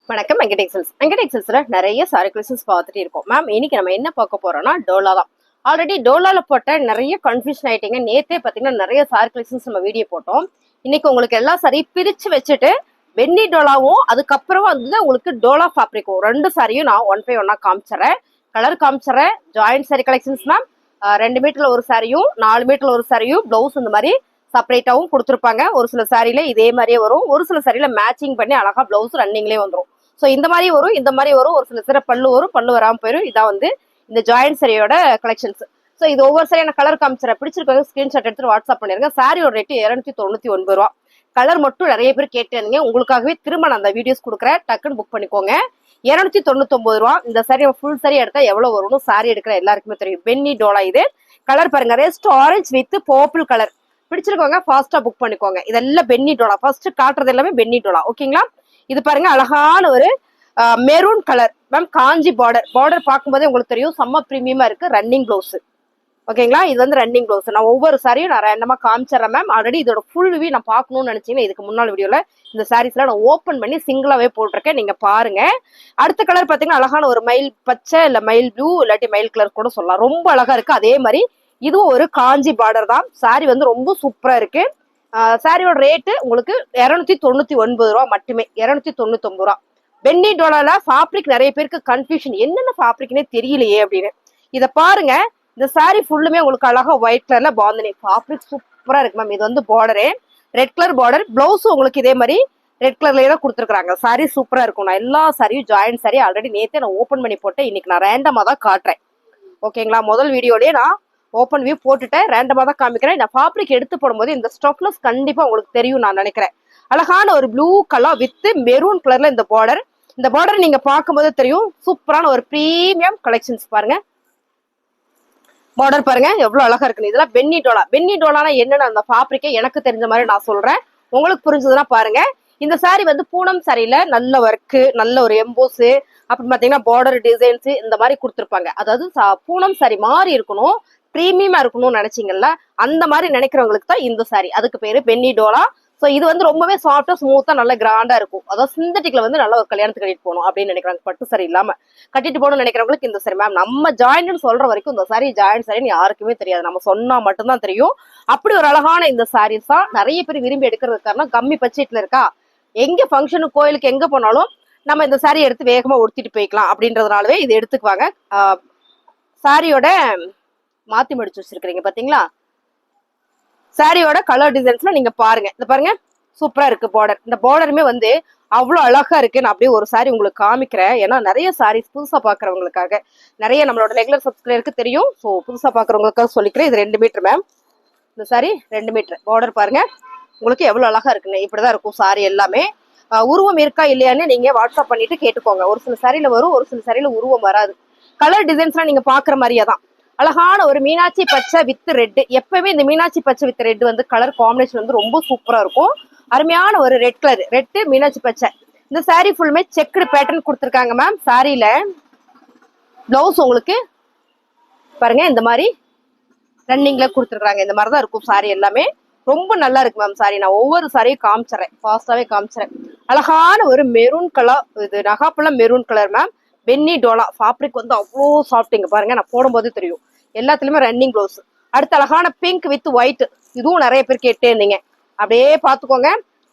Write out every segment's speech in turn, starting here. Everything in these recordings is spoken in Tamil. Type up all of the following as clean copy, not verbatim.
வணக்கம் வெங்கடேக்ஸல்ஸ்ல நிறைய சாரி கலெக்ஷன்ஸ் பார்த்துட்டு இருக்கோம் மேம். இன்னைக்கு நம்ம என்ன பார்க்க போறோம்னா டோலா தான். ஆல்ரெடி டோலால போட்ட நிறைய கன்ஃபியூஷன் ஆயிட்டீங்க. நேத்தே பார்த்தீங்கன்னா நிறைய சாரி கலெக்ஷன்ஸ் நம்ம வீடியோ போட்டோம். இன்னைக்கு உங்களுக்கு எல்லா சாரி பிரிச்சு வச்சுட்டு பென்னி டோலாவும் அதுக்கப்புறம் வந்து உங்களுக்கு டோலா ஃபேப்ரிக்கும் ரெண்டு சாரியும் நான் 1 by 1 காமிச்சிடறேன். கலர் காமிச்சிடறேன். Joint sari collections ma'am. 2 மீட்டர்ல ஒரு சாரியும் 4 மீட்டர்ல ஒரு சாரியும் பிளவுஸ் இந்த மாதிரி செப்பரேட்டாவும் கொடுத்துருப்பாங்க. ஒரு சில சாரியில இதே மாதிரியே வரும், ஒரு சில சாரியில மேட்சிங் பண்ணி அழகா பிளவுஸ் ரன்னிங்லேயே வந்துடும். ஸோ இந்த மாதிரி வரும், இந்த மாதிரி வரும், ஒரு சில சிற பல்லு வரும், பல்லு வராமல் போயிடும். இதான் வந்து இந்த ஜாயிண்ட் சரியோட கலெக்ஷன்ஸ். ஸோ இது ஒவ்வொரு சரியான கலர் காமிச்சிடறேன். பிடிச்சிருக்காங்க ஸ்கிரீன்ஷாட் எடுத்து வாட்ஸ்அப் பண்ணிருங்க. சாரியோட ரேட்டு 299 ரூபா. கலர் மட்டும் நிறைய பேர் கேட்டிருந்தீங்க, உங்களுக்காகவே திரும்ப நான் அந்த வீடியோஸ் கொடுக்குறேன், டக்குன்னு புக் பண்ணிக்கோங்க. 299 ரூபா. இந்த சாரி ஃபுல் சாரி எடுத்தா எவ்வளவு வரும்னு சாரி எடுக்கிற எல்லாருக்குமே தெரியும். பென்னி டோலா இது. கலர் பாருங்க, rust orange with purple colour. பிடிச்சிருக்கோங்க ஃபாஸ்டா புக் பண்ணிக்கோங்க. இதெல்லாம் பென்னி டோலா. ஃபர்ஸ்ட் காட்டுறது எல்லாமே பென்னி டோலா. ஓகேங்களா? இது பாருங்க, அழகான ஒரு மெரூன் கலர் மேம். காஞ்சி பார்டர் பார்க்கும்போதே உங்களுக்கு தெரியும், செம்ம பிரீமியமா இருக்கு. Running blouse. ஓகேங்களா? இது வந்து ரன்னிங் பிளவுஸ். நான் ஒவ்வொரு சாரியும் நான் ரேண்டமா காமிச்சிடறேன் மேம். ஆல்ரெடி இதோட ஃபுல் ரிவ்யூ நான் பார்க்கணும்னு நினைச்சீங்கன்னா இதுக்கு முன்னாள் வீடியோல இந்த சாரீஸ்லாம் நான் ஓப்பன் பண்ணி சிங்கிளாவே போட்டிருக்கேன், நீங்க பாருங்க. அடுத்த கலர் பாத்தீங்கன்னா அழகான ஒரு மயில் பச்சை, இல்ல மயில் ப்ளூ, இல்லாட்டி மயில் கலர் கூட சொல்லலாம். ரொம்ப அழகா இருக்கு. அதே மாதிரி இதுவும் ஒரு காஞ்சி பார்டர் தான். சாரி வந்து ரொம்ப சூப்பரா இருக்கு. சாரியோட ரேட்டு உங்களுக்கு 299 ரூபா மட்டுமே. 299 ரூபா. பென்னி டோலால ஃபேப்ரிக் நிறைய பேருக்கு கன்ஃபியூஷன், என்னென்ன ஃபேப்ரிக்னே தெரியலையே அப்படின்னு. இதை பாருங்க, இந்த சாரி ஃபுல்லுமே உங்களுக்கு அழகா ஒயிட் கலர்ல பாந்தினி ஃபேப்ரிக் சூப்பரா இருக்கு மேம். இது வந்து பார்டரு ரெட் கலர் பார்டர், பிளவுஸும் உங்களுக்கு இதே மாதிரி ரெட் கலர்லயே தான் கொடுத்துருக்காங்க. சாரி சூப்பரா இருக்கும். நான் எல்லா சாரியும் ஜாயிண்ட் சாரி ஆல்ரெடி நேத்தே நான் ஓப்பன் பண்ணி போட்டேன். இன்னைக்கு நான் ரேண்டமா தான் காட்டுறேன். ஓகேங்களா? முதல் வீடியோலயே நான் ஓப்பன் வியூ போட்டுட்டேன், ரேண்டமா தான் காமிக்கிறேன். நான் ஃபேப்ரிக் எடுத்து போடும்போது இந்த ஸ்டஃப்னஸ் கண்டிப்பா உங்களுக்கு தெரியும் நான் நினைக்கிறேன். அழகான ஒரு ப்ளூ கலர் வித் மெரூன் கலர்ல இந்த பார்டர். இந்த பார்டர் நீங்க பார்க்கும்போது தெரியும், சூப்பரான ஒரு பிரீமியம் கலெக்ஷன்ஸ். பாருங்க பார்டர் பாருங்க எவ்வளவு அழகா இருக்குன்னு. இதெல்லாம் பென்னி டோலா. பென்னி டோலானா என்னன்னு அந்த ஃபேப்ரிக்கை எனக்கு தெரிஞ்ச மாதிரி நான் சொல்றேன், உங்களுக்கு புரிஞ்சதுன்னா பாருங்க. இந்த சாரி வந்து பூனம் சாரியில நல்ல ஒர்க்கு, நல்ல ஒரு எம்போஸ், அப்படி பாத்தீங்கன்னா பார்டர் டிசைன்ஸ் இந்த மாதிரி கொடுத்துருப்பாங்க. அதாவது பூனம் சாரி மாதிரி இருக்கணும், பிரீமியமா இருக்கணும்னு நினைச்சீங்கல்ல, அந்த மாதிரி நினைக்கிறவங்களுக்கு தான் இந்த சாரி. அதுக்கு பேரு பென்னி டோலா. ஸோ இது வந்து ரொம்பவே சாஃப்டா ஸ்மூத்தா நல்ல கிராண்டா இருக்கும். அதாவது சிந்தட்டிக்ல வந்து நல்ல ஒரு கல்யாணத்துக்கு கட்டிட்டு போகணும் அப்படின்னு நினைக்கிறாங்க, பட்டு சாரி இல்லாம கட்டிட்டு போகணும்னு நினைக்கிறவங்களுக்கு இந்த சாரி மேம். நம்ம ஜாயிண்ட்னு சொல்ற வரைக்கும் இந்த சாரி ஜாயிண்ட் சாரின்னு யாருக்குமே தெரியாது, நம்ம சொன்னா மட்டும்தான் தெரியும். அப்படி ஒரு அழகான இந்த சாரீஸ் தான் நிறைய பேர் விரும்பி எடுக்கிறதுக்கு காரணம், கம்மி பட்ஜெட்ல இருக்கா, எங்க ஃபங்க்ஷனுக்கு கோயிலுக்கு எங்க போனாலும் நம்ம இந்த சாரி எடுத்து வேகமா உடுத்திட்டு போய்க்கலாம் அப்படின்றதுனாலவே இது எடுத்துக்குவாங்க. சாரியோட மாத்தி மடிச்சு வச்சிருக்கீங்க பாத்தீங்களா? சாரியோட கலர் டிசைன்ஸ்ல நீங்க பாருங்க. இந்த பாருங்க சூப்பரா இருக்கு பார்டர். இந்த பார்டருமே வந்து அவ்வளவு அழகா இருக்கு. நான் அப்படியே ஒரு சாரி உங்களுக்கு காமிக்கிறேன், ஏன்னா நிறைய சாரீஸ் புதுசா பாக்குறவங்களுக்காக, நிறைய நம்மளோட ரெகுலர் சப்ஸ்கிரைபருக்கு தெரியும். ஸோ புதுசா பாக்குறவங்களுக்காக சொல்லிக்கிறேன். இது 2 மீட்டர் மேம். இந்த சாரி 2 மீட்டர். பார்டர் பாருங்க உங்களுக்கு எவ்வளவு அழகா இருக்குன்னு. இப்படிதான் இருக்கும் சாரி எல்லாமே. உருவம் இருக்கா இல்லையான்னு நீங்க வாட்ஸ்அப் பண்ணிட்டு கேட்டுக்கோங்க. ஒரு சில சாரியில வரும், ஒரு சில சாரியில உருவம் வராது. கலர் டிசைன்ஸ்லாம் நீங்க பாக்குற மாதிரியே தான். அழகான ஒரு மீனாட்சி பச்சை வித் ரெட். எப்பவுமே இந்த மீனாட்சி பச்சை வித் ரெட் வந்து கலர் காம்பினேஷன் வந்து ரொம்ப சூப்பரா இருக்கும். அருமையான ஒரு ரெட் கலர், ரெட் மீனாட்சி பச்சை. இந்த சாரி ஃபுல்லுமே செக்குடு பேட்டர்ன் கொடுத்துருக்காங்க மேம். சாரியில பிளவுஸ் உங்களுக்கு பாருங்க இந்த மாதிரி ரன்னிங்ல கொடுத்துருக்காங்க. இந்த மாதிரிதான் இருக்கும் சாரி எல்லாமே. ரொம்ப நல்லா இருக்கு மேம் சாரி. நான் ஒவ்வொரு சாரியும் காமிச்சிடறேன், ஃபாஸ்டாவே காமிச்சிடறேன். அழகான ஒரு மெரூன் கலர், இது நகாப்புல மெரூன் கலர் மேம். பென்னி டோலா ஃபேப்ரிக் வந்து அவ்வளோ சாஃப்டிங்க. பாருங்க நான் போடும்போது தெரியும், எல்லாத்துலயுமே ரன்னிங் ப்ளவுஸ். அடுத்த அழகான பிங்க் வித் ஒயிட். இதுவும் நிறைய பேர் கேட்டே இருந்தீங்க, அப்படியே பாத்துக்கோங்க.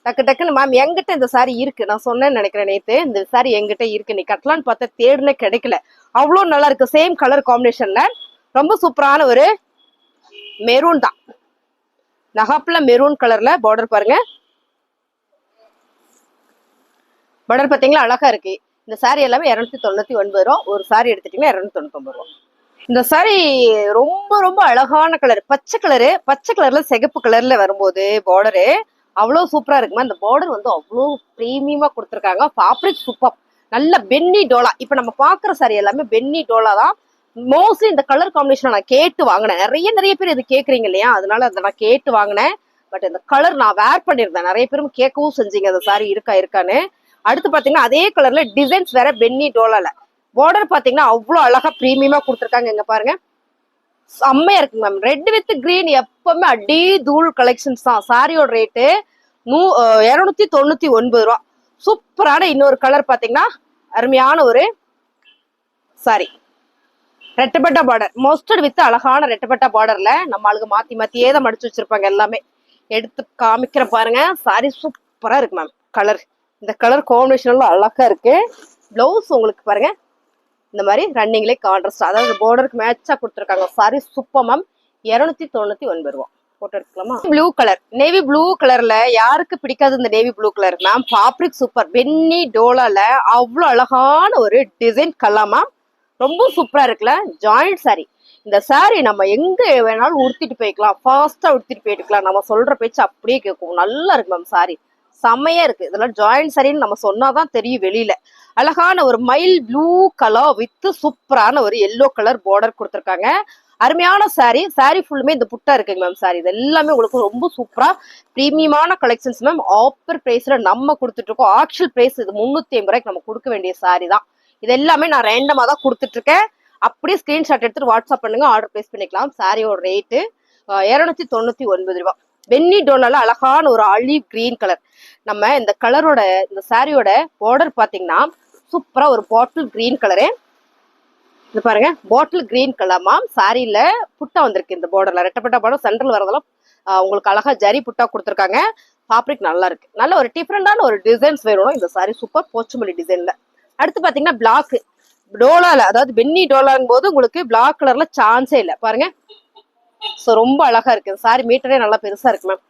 டக்கு டக்குன்னு மேம் எங்கிட்ட இந்த சாரி இருக்கு, நான் சொன்னேன்னு நினைக்கிறேன் நேத்து. இந்த சாரி எங்கிட்ட இருக்கு, நீ கட்டலான்னு பார்த்தா தேடுனே கிடைக்கல. அவ்வளோ நல்லா இருக்கு. சேம் கலர் காம்பினேஷன்ல ரொம்ப சூப்பரான ஒரு மெரூன் தான். நகாப்புல மெரூன் கலர்ல பார்டர் பாருங்க. பார்டர் பாத்தீங்களா அழகா இருக்கு. இந்த சாரி எல்லாமே 299 ரூபா. ஒரு சாரி எடுத்துட்டீங்கன்னா 299 ரூபா. இந்த சாரி ரொம்ப ரொம்ப அழகான கலர், பச்சை கலரு. பச்சை கலர்ல சிகப்பு கலர்ல வரும்போது பார்டரு அவ்வளவு சூப்பரா இருக்குமா. இந்த பார்டர் வந்து அவ்வளோ பிரீமியமா கொடுத்துருக்காங்க. Fabric super. நல்ல பென்னி டோலா. இப்ப நம்ம பாக்குற சாரி எல்லாமே பென்னி டோலா தான். மோஸ்ட்லி இந்த கலர் காம்பினேஷன் நான் கேட்டு வாங்கினேன். நிறைய பேர் இது கேக்குறீங்க இல்லையா, அதனால அதை நான் கேட்டு வாங்கினேன். பட் இந்த கலர் நான் வேர் பண்ணிருந்தேன். நிறைய பேரும் கேட்கவும் செஞ்சீங்க அந்த சாரி இருக்கான்னு. அடுத்து பாத்தீங்கன்னா அதே கலர்ல டிசைன்ஸ் வேற பென்னி டோலால. பார்டர் பாத்தீங்கன்னா அவ்வளவு அழகா பிரீமியமா கொடுத்துருக்காங்க. இங்க பாருங்க செம்மையா இருக்கு மேம். ரெட் வித் கிரீன் எப்பவுமே அடி தூள் கலெக்ஷன்ஸ் தான். சாரியோட ரேட்டு 299 ரூபா. சூப்பரான இன்னொரு கலர் பாத்தீங்கன்னா அருமையான ஒரு சாரி ரெட்டப்பட்டா பார்டர், மோஸ்டட் வித் அழகான ரெட்டப்பட்டா பார்டர்ல நம்ம ஆளுங்க மாத்தி மாத்தியே தான் மடிச்சு வச்சிருப்பாங்க. எல்லாமே எடுத்து காமிக்கிற பாருங்க. சாரி சூப்பரா இருக்கு மேம். கலர், இந்த கலர் காம்பினேஷன் அழகா இருக்கு. பிளவுஸ் உங்களுக்கு பாருங்க இந்த மாதிரி ரன்னிங்லேயே கான்ட்ராஸ்ட், அதாவது பார்டருக்கு மேட்சா கொடுத்துருக்காங்க. Sorry super ma'am. 299 ரூபா. போட்டோ எடுக்கலாமா? ப்ளூ கலர், நேவி ப்ளூ கலர்ல யாருக்கு பிடிக்காது இந்த navy blue colour ma'am. Fabric super, பென்னி டோலால அவ்வளோ அழகான ஒரு டிசைன் கலர் மேம். ரொம்ப சூப்பரா இருக்குல்ல. Joint sorry. இந்த சாரி நம்ம எங்க வேணாலும் உடுத்திட்டு போய்க்கலாம், ஃபாஸ்டா உடுத்திட்டு போயிட்டுக்கலாம். நம்ம சொல்ற பேச்சு அப்படியே கேட்கும். நல்லா இருக்கு மேம் சாரி, செம்மையா இருக்கு. இதெல்லாம் ஜாயிண்ட் சாரின்னு நம்ம சொன்னாதான் தெரியும் வெளியில. அழகான ஒரு மைல் ப்ளூ கலர் வித் சூப்பரான ஒரு எல்லோ கலர் பார்டர் கொடுத்துருக்காங்க. அருமையான சாரி. சாரி ஃபுல்லுமே இந்த புட்டா இருக்குங்க மேம். சாரி இது எல்லாமே உங்களுக்கு ரொம்ப சூப்பரா பிரீமியமான கலெக்ஷன்ஸ் மேம். ஆஃபர் பிரைஸ்ல நம்ம கொடுத்துட்டு இருக்கோம். ஆக்சுவல் பிரைஸ் இது 350 ரூபாய்க்கு நம்ம கொடுக்க வேண்டிய சாரி தான். இது எல்லாமே நான் ரேண்டமா தான் கொடுத்துட்டு இருக்கேன். அப்படியே ஸ்கிரீன்ஷாட் எடுத்துட்டு வாட்ஸ்அப் பண்ணுங்க, ஆர்டர் பிளேஸ் பண்ணிக்கலாம். சாரியோட ரேட்டு 299 ரூபாய். பென்னி டோலால அழகான ஒரு ஆலிவ் கிரீன் கலர். நம்ம இந்த கலரோட இந்த சாரியோட பார்டர் பாத்தீங்கன்னா சூப்பரா ஒரு பாட்டில் கிரீன் கலரு. இது பாருங்க பாட்டில் கிரீன் கலர் மேம். சாரியில புட்டா வந்திருக்கு. இந்த பார்டர்ல ரெட்டப்பட்ட பார்டர் சென்ட்ரல் வரதெல்லாம் உங்களுக்கு அழகா ஜரி புட்டா கொடுத்துருக்காங்க. ஃபேப்ரிக் நல்லா இருக்கு. நல்ல ஒரு டிஃப்ரெண்டான ஒரு டிசைன்ஸ் வேணும் இந்த சாரி. சூப்பர் போச்சுமல்லி டிசைன்ல. அடுத்து பாத்தீங்கன்னா பிளாக் டோலால, அதாவது பென்னி டோலாங்கும் போது உங்களுக்கு பிளாக் கலர்ல சான்ஸே இல்லை பாருங்க. ஸோ ரொம்ப அழகா இருக்கு. சாரி மீட்டரே நல்லா பெருசா இருக்கு மேம்.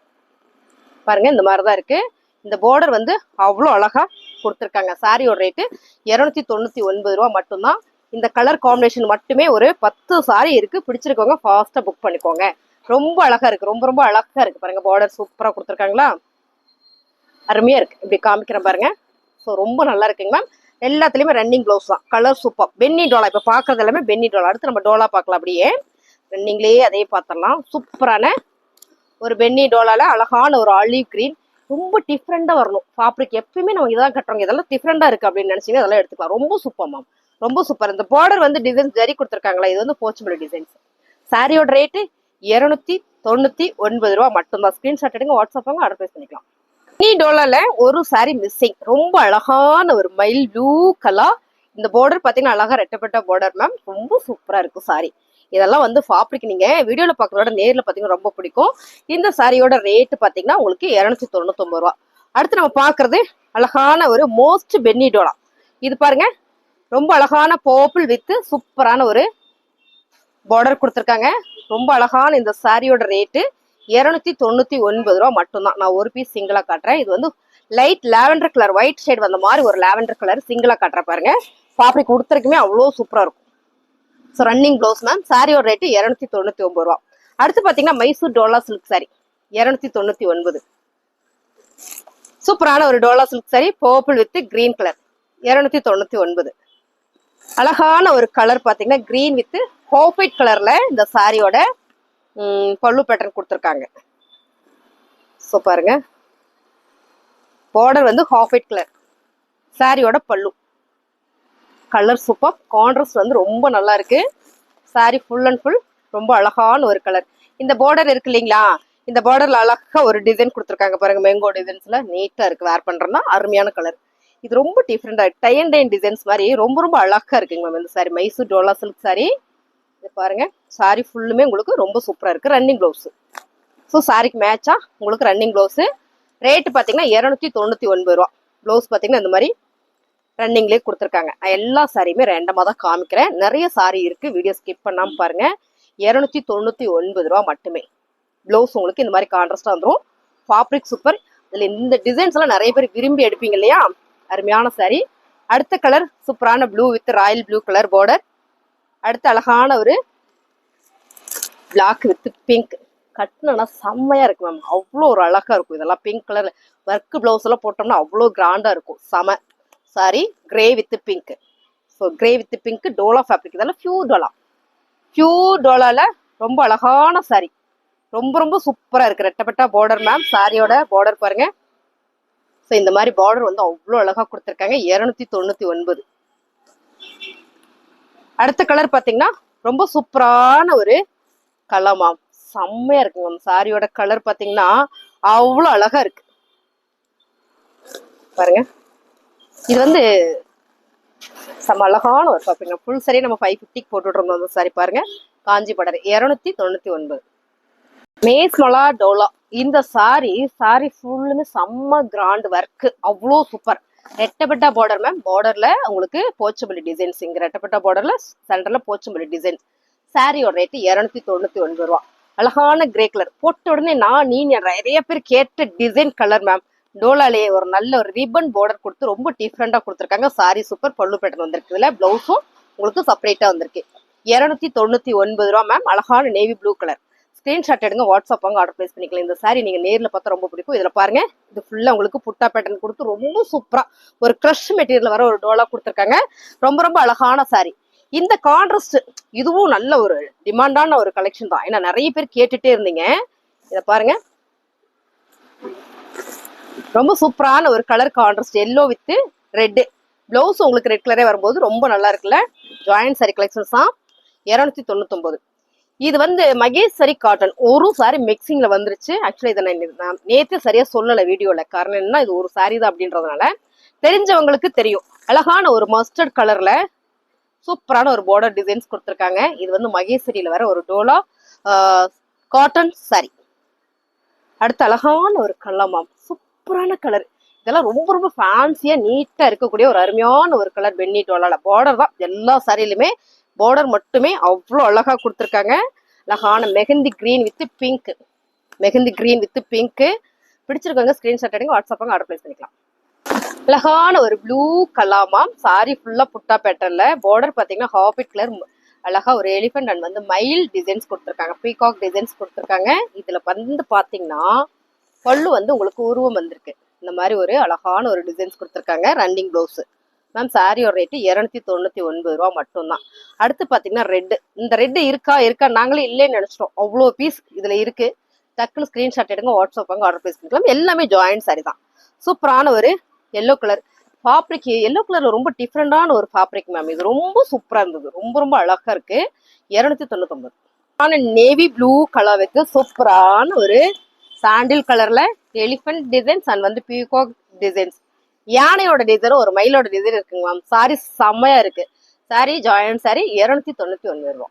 பாருங்க இந்த மாதிரிதான் இருக்கு. இந்த பார்டர் வந்து அவ்வளோ அழகா கொடுத்துருக்காங்க. சாரியோட ரேட்டு 299 ரூபா மட்டும்தான். இந்த கலர் காம்பினேஷன் மட்டுமே ஒரு 10 சாரி இருக்கு. பிடிச்சிருக்கவங்க ஃபாஸ்டா புக் பண்ணிக்கோங்க. ரொம்ப அழகா இருக்கு. ரொம்ப ரொம்ப அழகா இருக்கு பாருங்க. பார்டர் சூப்பரா கொடுத்துருக்காங்களா, அருமையா இருக்கு. இப்படி காமிக்கிறேன் பாருங்க. ஸோ ரொம்ப நல்லா இருக்குங்க மேம். எல்லாத்துலயுமே ரன்னிங் பிளவுஸ் தான். Colour super. பென்னி டோலா இப்ப பாக்குறது எல்லாமே பென்னி டோலா. அடுத்து நம்ம டோலா பார்க்கலாம். அப்படியே ரன்னிங்லயே அதையே பார்த்துடலாம். சூப்பரான ஒரு பென்னி டோலால அழகான ஒரு ஆலிவ் கிரீன். ரொம்ப டிஃப்ரெண்டா வரணும் ஃபேப்ரிக். எப்பயுமே நம்ம இதான் கட்டுறோங்க, இதெல்லாம் டிஃப்ரெண்டா இருக்கு அப்படின்னு நினைச்சீங்க அதெல்லாம் எடுத்துக்கலாம். ரொம்ப சூப்பர் மேம், ரொம்ப சூப்பர். இந்த பார்டர் வந்து டிசைன்ஸ் ஜரி கொடுத்துருக்காங்களா, இது வந்து போச்சபிள் டிசைன்ஸ். சாரியோட ரேட்டு 299 ரூபா மட்டும்தான். ஸ்கிரீன்ஷாட் எடுங்க, வாட்ஸ்அப் வாங்க, ஆர்டர் பிளேஸ் பண்ணிக்கலாம். பென்னி டோலால ஒரு சாரி மிஸ்ஸிங். ரொம்ப அழகான ஒரு மைல் ப்ளூ கலர். இந்த பார்டர் பாத்தீங்கன்னா அழகா ரெட்டப்பட்ட பார்டர் மேம். ரொம்ப சூப்பரா இருக்கும் சாரி. இதெல்லாம் வந்து ஃபேப்ரிக் நீங்க வீடியோல பாக்குறதோட நேர்ல பாத்தீங்கன்னா ரொம்ப பிடிக்கும். இந்த சாரியோட ரேட் பாத்தீங்கன்னா உங்களுக்கு 299 ரூபா. அடுத்து நம்ம பாக்குறது அழகான ஒரு மோஸ்ட் பென்னி டோலா. இது பாருங்க ரொம்ப அழகான பர்பிள் வித் சூப்பரான ஒரு பார்டர் கொடுத்துருக்காங்க. ரொம்ப அழகான இந்த சாரியோட ரேட்டு 299 ரூபா மட்டும்தான். நான் ஒரு பீஸ் சிங்கிளா காட்டுறேன். இது வந்து light lavender colour, white shade வந்த மாதிரி ஒரு லாவெண்டர் கலர் சிங்கிளா காட்டுறேன் பாருங்க. ஃபேப்ரிக் கொடுத்துருக்குமே அவ்வளோ சூப்பரா இருக்கும். So running blouse ma'am. சாரியோட ரேட்டு 299 ரூபா. அடுத்து பாத்தீங்கன்னா மைசூர் டோலா சில்க் சாரி 299. சூப்பரான ஒரு Dola silk sorry purple with green colour 299. அழகான ஒரு கலர் பாத்தீங்கன்னா கிரீன் வித் ஆஃப் ஒயிட் கலர்ல இந்த சாரியோட பல்லு பேட்டர்ன் கொடுத்துருக்காங்க. ஸோ பாருங்க பார்டர் வந்து ஆஃப் ஒயிட் கலர். சாரியோட பல்லு கலர் சூப்பர். கான்ட்ராஸ்ட் வந்து ரொம்ப நல்லா இருக்கு. சாரி ஃபுல் அண்ட் ஃபுல் ரொம்ப அழகான ஒரு கலர். இந்த பார்டர் இருக்கு இல்லைங்களா, இந்த பார்டர்ல அழகா ஒரு டிசைன் கொடுத்துருக்காங்க பாருங்க. மேங்கோ டிசைன்ஸ்ல நீட்டா இருக்கு. வேர் பண்றோம்னா அருமையான கலர். இது ரொம்ப டிஃப்ரெண்டா டை அண்ட் டைன் டிசைன்ஸ் மாதிரி ரொம்ப ரொம்ப அழகா இருக்குங்க மேம். இந்த sorry Mysore Dola silk sorry. இது பாருங்க சாரி ஃபுல்லுமே உங்களுக்கு ரொம்ப சூப்பரா இருக்கு. Running blouse. ஸோ சாரிக்கு மேட்சா உங்களுக்கு ரன்னிங் பிளவுஸ். ரேட்டு பாத்தீங்கன்னா 299 ரூபா. பிளவுஸ் பாத்தீங்கன்னா இந்த மாதிரி ரன்னிங்லேயே கொடுத்துருக்காங்க. எல்லா சாரியுமே ரேண்டமா தான் காமிக்கிறேன். நிறைய சாரி இருக்கு, வீடியோ ஸ்கிப் பண்ணாம பாருங்க. 299 ரூபா மட்டுமே. பிளவுஸ் உங்களுக்கு இந்த மாதிரி கான்ட்ராஸ்டா வந்துடும். Fabric super. இதுல இந்த டிசைன்ஸ் எல்லாம் நிறைய பேர் விரும்பி எடுப்பீங்க இல்லையா, அருமையான சாரி. அடுத்த கலர் சூப்பரான blue with Royal blue colour border. அடுத்த அழகான ஒரு பிளாக் வித் பிங்க். கட்டினா செம்மையா இருக்கு மேம். அவ்வளோ ஒரு அழகா இருக்கும். இதெல்லாம் பிங்க் கலர்ல ஒர்க் பிளவுஸ் எல்லாம் போட்டோம்னா அவ்வளோ கிராண்டா இருக்கும். செம sorry grey with pink. So grey with pink Dola fabric. இதெல்லாம் பியூர் டோலா. பியூர் டோலால ரொம்ப அழகான சாரி. ரொம்ப ரொம்ப சூப்பரா இருக்கு. ரெட்டப்பட்டா பார்டர் மேம். சாரியோட பார்டர் பாருங்க. ஸோ இந்த மாதிரி பார்டர் வந்து அவ்வளோ அழகா கொடுத்துருக்காங்க. 299. அடுத்த கலர் பாத்தீங்கன்னா ரொம்ப சூப்பரான ஒரு கலர் மேம். செம்மையா இருக்கு மேம். சாரியோட கலர் பாத்தீங்கன்னா அவ்வளோ அழகா இருக்கு பாருங்க. இது வந்து செம்ம அழகான ஒரு ஷாப்பிங். ஃபுல் சாரி நம்ம 550 போட்டுட்டு இருந்தோம். அந்த சாரி பாருங்க, காஞ்சி படர் 299. மேஸ் மலா டோலா. இந்த சாரி ஃபுல்லுமே செம்ம கிராண்ட் ஒர்க், அவ்வளோ சூப்பர். ரெட்டப்பட்டா பார்டர் மேம். பார்டர்ல உங்களுக்கு போச்சபலி டிசைன்ஸ், இங்க ரெட்டப்பட்டா பார்டர்ல சென்டர்ல போச்சபலி டிசைன். சாரியோட ரேட்டு 299 ரூபா. அழகான கிரே கலர் போட்ட உடனே நீ நிறைய பேர் கேட்ட டிசைன் கலர் மேம். டோலாலேயே ஒரு நல்ல ஒரு ரிப்பன் பார்டர் கொடுத்து ரொம்ப டிஃப்ரெண்டா கொடுத்துருக்காங்க. Sorry super. பல்லு பேட்டர்ன் வந்திருக்கு. இதுல பிளவுஸும் உங்களுக்கு செப்பரேட்டா வந்திருக்கு. 299 ரூபா மேம். அழகான நேவி ப்ளூ கலர். ஸ்கிரீன்ஷாட் எடுங்க, வாட்ஸ்அப் வாங்க, ஆர்டர் பிளேஸ் பண்ணிக்கலாம். இந்த சாரி நீங்க நேர்ல பார்த்தா ரொம்ப பிடிக்கும். இதுல பாருங்க, இது ஃபுல்லா உங்களுக்கு புட்டா பேட்டர்ன் கொடுத்து ரொம்ப சூப்பரா ஒரு கிரஷ் மெட்டீரியல் வர ஒரு டோலா கொடுத்துருக்காங்க. ரொம்ப ரொம்ப அழகான சாரி. இந்த கான்ட்ராஸ்ட் இதுவும் நல்ல ஒரு டிமாண்டான ஒரு கலெக்ஷன் தான். ஏன்னா நிறைய பேர் கேட்டுட்டே இருந்தீங்க. இத பாருங்க, ரொம்ப சூப்பரான ஒரு colour contrast, yellow with red. Blouse உங்களுக்கு ரெட் கலரே வரும்போது ரொம்ப நல்லா இருக்குல்ல. ஜாயின்ட் சாரி கலெக்ஷன்ஸ் தான். 299. இது வந்து மகேஸ்வரி காட்டன். ஒரு சாரி மிக்சிங்ல வந்துருச்சு. ஆக்சுவலி இதை நான் நேற்று சரியா சொல்லல வீடியோல. காரணம் என்ன, இது ஒரு சாரி தான் அப்படின்றதுனால தெரிஞ்சவங்களுக்கு தெரியும். அழகான ஒரு மஸ்டர்ட் கலர்ல சூப்பரான ஒரு பார்டர் டிசைன்ஸ் கொடுத்துருக்காங்க. இது வந்து மகேஸ்வரியில வர ஒரு டோலா காட்டன் சாரி. அடுத்த அழகான ஒரு கலர் மேம், சூப்பரான கலர். இதெல்லாம் ரொம்ப ரொம்ப ஃபேன்சியா நீட்டா இருக்கக்கூடிய ஒரு அருமையான ஒரு கலர். பென்னி டோலால பார்டர் தான் எல்லா சாரிலுமே. பார்டர் மட்டுமே அவ்வளோ அழகா கொடுத்துருக்காங்க. அழகான mehndi green with pink. Mehndi green with pink. பிடிச்சிருக்காங்க, ஸ்கிரீன்ஷாட் எடுங்க, வாட்ஸ்அப் ஆர்டர் பிளேஸ் பண்ணிக்கலாம். அழகான ஒரு ப்ளூ கலாமாம். சாரி ஃபுல்லா புட்டா பேட்டர்ல. பார்டர் பாத்தீங்கன்னா ஹாபிட் கலர். அழகா ஒரு எலிஃபென்ட் அண்ட் வந்து மயில் டிசைன்ஸ் கொடுத்துருக்காங்க. பீகாக் டிசைன்ஸ் கொடுத்துருக்காங்க. இதுல வந்து பாத்தீங்கன்னா பல்லு வந்து உங்களுக்கு உருவம் வந்திருக்கு. இந்த மாதிரி ஒரு அழகான ஒரு டிசைன்ஸ் கொடுத்துருக்காங்க. Running blouse ma'am. சாரியோட ரேட்டு 299 ரூபா மட்டும்தான். அடுத்து பாத்தீங்கன்னா ரெட். இந்த ரெட் இருக்கா நாங்களே இல்லைன்னு நினைச்சிட்டோம். அவ்வளோ பீஸ் இதுல இருக்கு. டக்குனு ஸ்கிரீன்ஷாட் எடுங்க, வாட்ஸ்அப் வாங்க, ஆர்டர் பிளேஸ் பண்ணிக்கலாம். எல்லாமே ஜாயிண்ட் சாரி தான். சூப்பரான ஒரு எல்லோ கலர் ஃபேப்ரிக். எல்லோ கலர்ல ரொம்ப டிஃப்ரெண்டான ஒரு ஃபேப்ரிக் மேம். இது ரொம்ப சூப்பரா இருந்தது. ரொம்ப ரொம்ப அழகா இருக்கு. 299. ஆனா நேவி ப்ளூ கலருக்கு சூப்பரான ஒரு சாண்டில் கலர்ல எலிஃபென்ட் டிசைன்ஸ் அண்ட் வந்து பீகாக் டிசைன்ஸ். யானையோட டிசைனும் ஒரு மயிலோட டிசைன் இருக்குங்க மேம். சாரி செம்மையா இருக்கு. சாரி ஜாயிண்ட் சாரி 299 ரூபா.